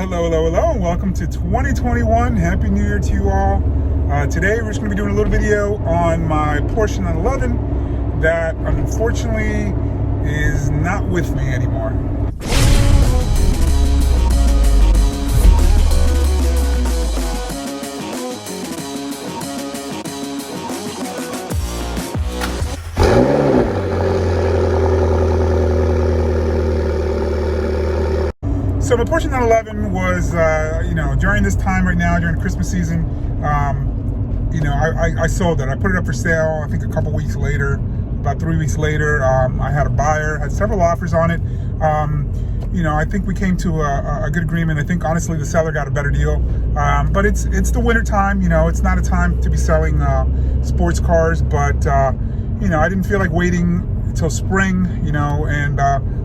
Hello, and welcome to 2021. Happy New Year to you all. Today we're just going to be doing a little video on my Porsche 911 that unfortunately is not with me anymore. So my Porsche 911 was, during this time right now, during Christmas season, I sold it. I put it up for sale, I think a couple weeks later, about 3 weeks later. I had a buyer, had several offers on it. I think we came to a good agreement. I think, honestly, the seller got a better deal. But it's the winter time, it's not a time to be selling sports cars, but, I didn't feel like waiting until spring, and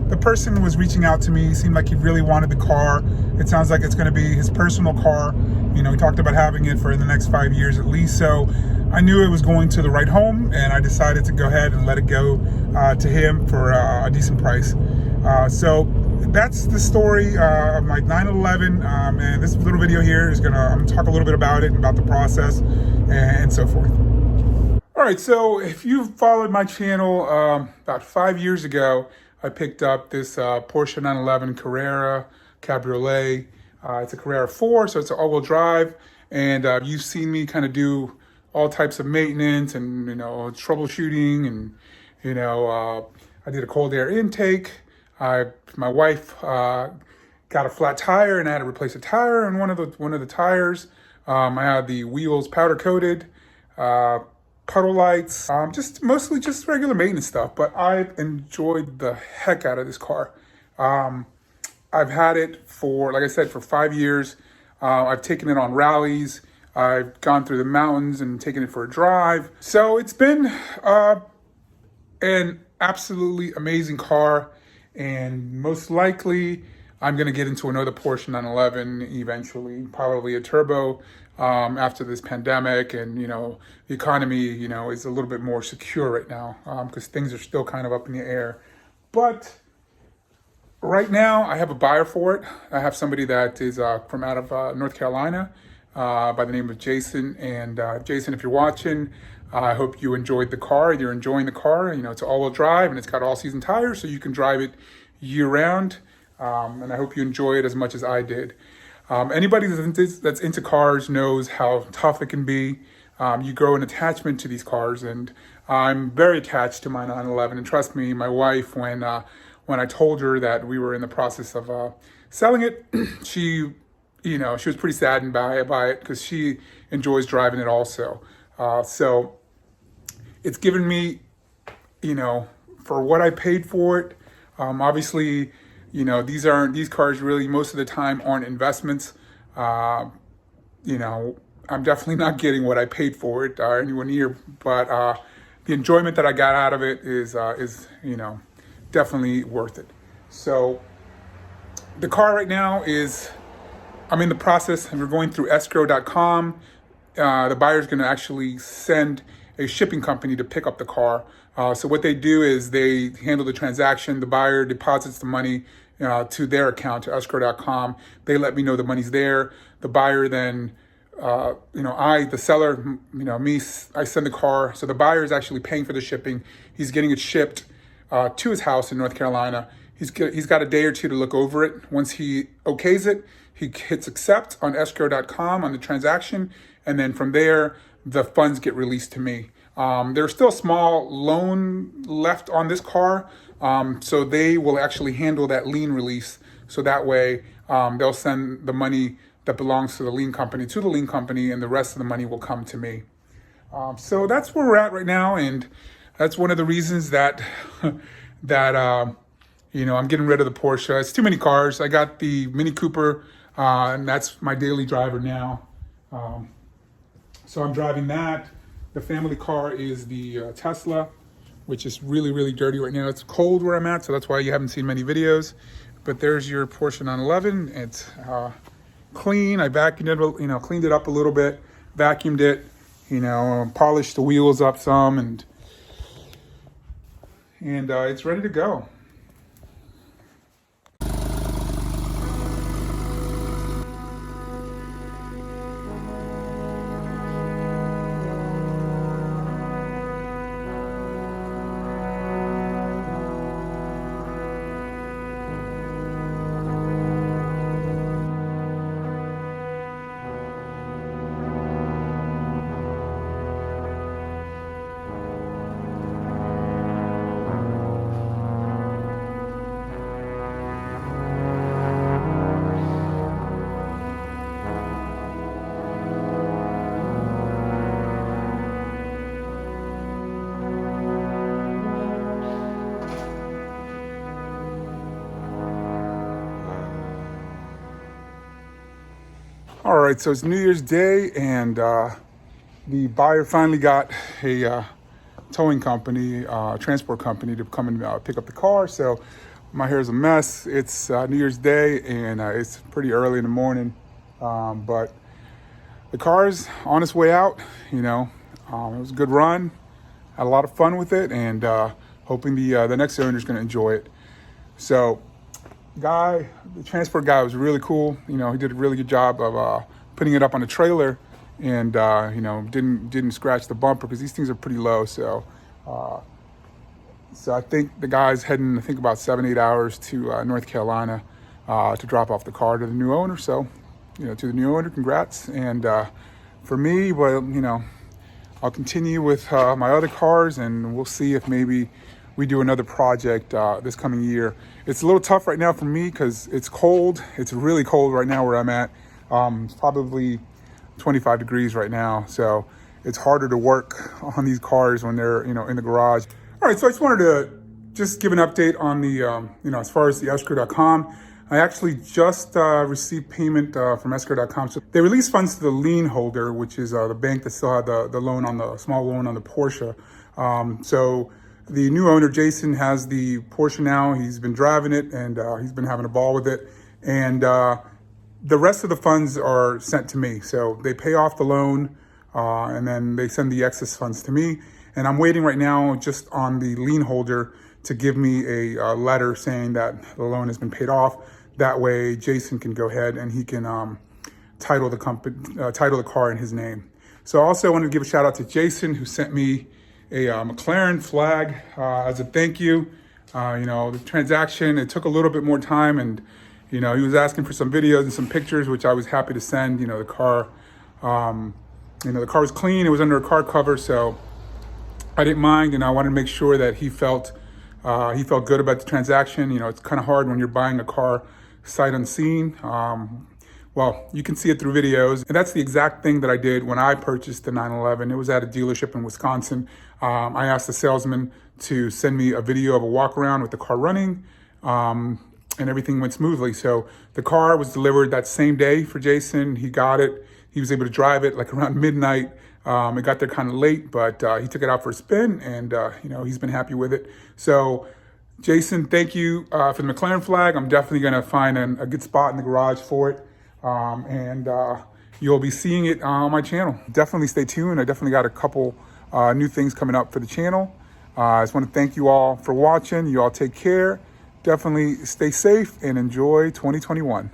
the person was reaching out to me. Seemed like he really wanted the car. It sounds like it's going to be his personal car. He talked about having it for the next 5 years at least. So I knew it was going to the right home, and I decided to go ahead and let it go to him for a decent price. So that's the story of my 911. And this little video here is I'm gonna talk a little bit about it, about the process, and so forth. All right, so if you've followed my channel, about 5 years ago, I picked up this Porsche 911 Carrera Cabriolet. It's a Carrera 4, so it's an all-wheel drive. And you've seen me kind of do all types of maintenance and, troubleshooting. And, I did a cold air intake. My wife got a flat tire, and I had to replace a tire on one of the tires. I had the wheels powder coated. Puddle lights, mostly just regular maintenance stuff, but I've enjoyed the heck out of this car. I've had it for, like I said, for 5 years. I've taken it on rallies. I've gone through the mountains and taken it for a drive. So it's been an absolutely amazing car, and most likely I'm going to get into another Porsche 911 eventually, probably a turbo, after this pandemic, and the economy is a little bit more secure right now, because things are still kind of up in the air. But right now I have a buyer for it. I have somebody that is from out of North Carolina, by the name of Jason. And Jason, if you're watching, I hope you enjoyed the car. You're enjoying the car. It's all-wheel drive, and it's got all-season tires, so you can drive it year-round. And I hope you enjoy it as much as I did. Anybody that's into cars knows how tough it can be. You grow an attachment to these cars, and I'm very attached to my 911. And trust me, my wife, when I told her that we were in the process of selling it, she was pretty saddened by it because she enjoys driving it also. So it's given me, for what I paid for it. Obviously, these cars really most of the time aren't investments. I'm definitely not getting what I paid for it anywhere near, but the enjoyment that I got out of it is definitely worth it. So the car right now I'm in the process, and we're going through escrow.com. The buyer's going to actually send a shipping company to pick up the car. So what they do is they handle the transaction. The buyer deposits the money to their account, to escrow.com. They let me know the money's there. The buyer then, the seller, I send the car. So the buyer is actually paying for the shipping. He's getting it shipped to his house in North Carolina. He's got a day or two to look over it. Once he okays it, he hits accept on escrow.com on the transaction. And then from there, the funds get released to me. There's still a small loan left on this car, so they will actually handle that lien release. So that way, they'll send the money that belongs to the lien company, and the rest of the money will come to me. So that's where we're at right now, and that's one of the reasons that I'm getting rid of the Porsche. It's too many cars. I got the Mini Cooper, and that's my daily driver now. So I'm driving that. The family car is the Tesla, which is really, really dirty right now. It's cold where I'm at, so that's why you haven't seen many videos. But there's your Porsche 911. It's clean. I vacuumed it, cleaned it up a little bit, vacuumed it, polished the wheels up some, and it's ready to go. All right, so it's New Year's Day, and the buyer finally got a towing company, transport company, to come and pick up the car. So my hair's a mess. It's New Year's Day, and it's pretty early in the morning, but the car's on its way out. You know, it was a good run. Had a lot of fun with it, and hoping the next owner is going to enjoy it. So the transport guy was really cool. You know, he did a really good job of putting it up on a trailer, and you know, didn't scratch the bumper because these things are pretty low. So I think the guy's heading, I think, about 7-8 hours to North Carolina to drop off the car to the new owner. So, you know, to the new owner, congrats. And for me, well, you know, I'll continue with my other cars, and we'll see if maybe we do another project this coming year. It's a little tough right now for me because it's cold. It's really cold right now where I'm at. It's probably 25 degrees right now. So it's harder to work on these cars when they're, you know, in the garage. All right, so I just wanted to just give an update on the, you know, as far as the escrow.com. I actually just received payment from escrow.com. So they released funds to the lien holder, which is the bank that still had the loan on the small loan on the Porsche. So the new owner, Jason, has the Porsche now. He's been driving it, and he's been having a ball with it. And the rest of the funds are sent to me. So they pay off the loan, and then they send the excess funds to me. And I'm waiting right now just on the lien holder to give me a letter saying that the loan has been paid off. That way, Jason can go ahead and he can title the car in his name. So I also want to give a shout out to Jason, who sent me a McLaren flag as a thank you. You know, the transaction, it took a little bit more time, and you know, he was asking for some videos and some pictures, which I was happy to send. You know, the car was clean. It was under a car cover, so I didn't mind, and I wanted to make sure that he felt good about the transaction. You know, it's kind of hard when you're buying a car sight unseen. Well, you can see it through videos, and that's the exact thing that I did when I purchased the 911. It was at a dealership in Wisconsin. I asked the salesman to send me a video of a walk around with the car running, and everything went smoothly. So the car was delivered that same day for Jason. He got it. He was able to drive it like around midnight. It got there kind of late, but he took it out for a spin, and you know, he's been happy with it. So Jason, thank you for the McLaren flag. I'm definitely going to find a good spot in the garage for it, and you'll be seeing it on my channel. Definitely stay tuned. I definitely got a couple new things coming up for the channel. I just want to thank you all for watching. You all take care. Definitely stay safe and enjoy 2021.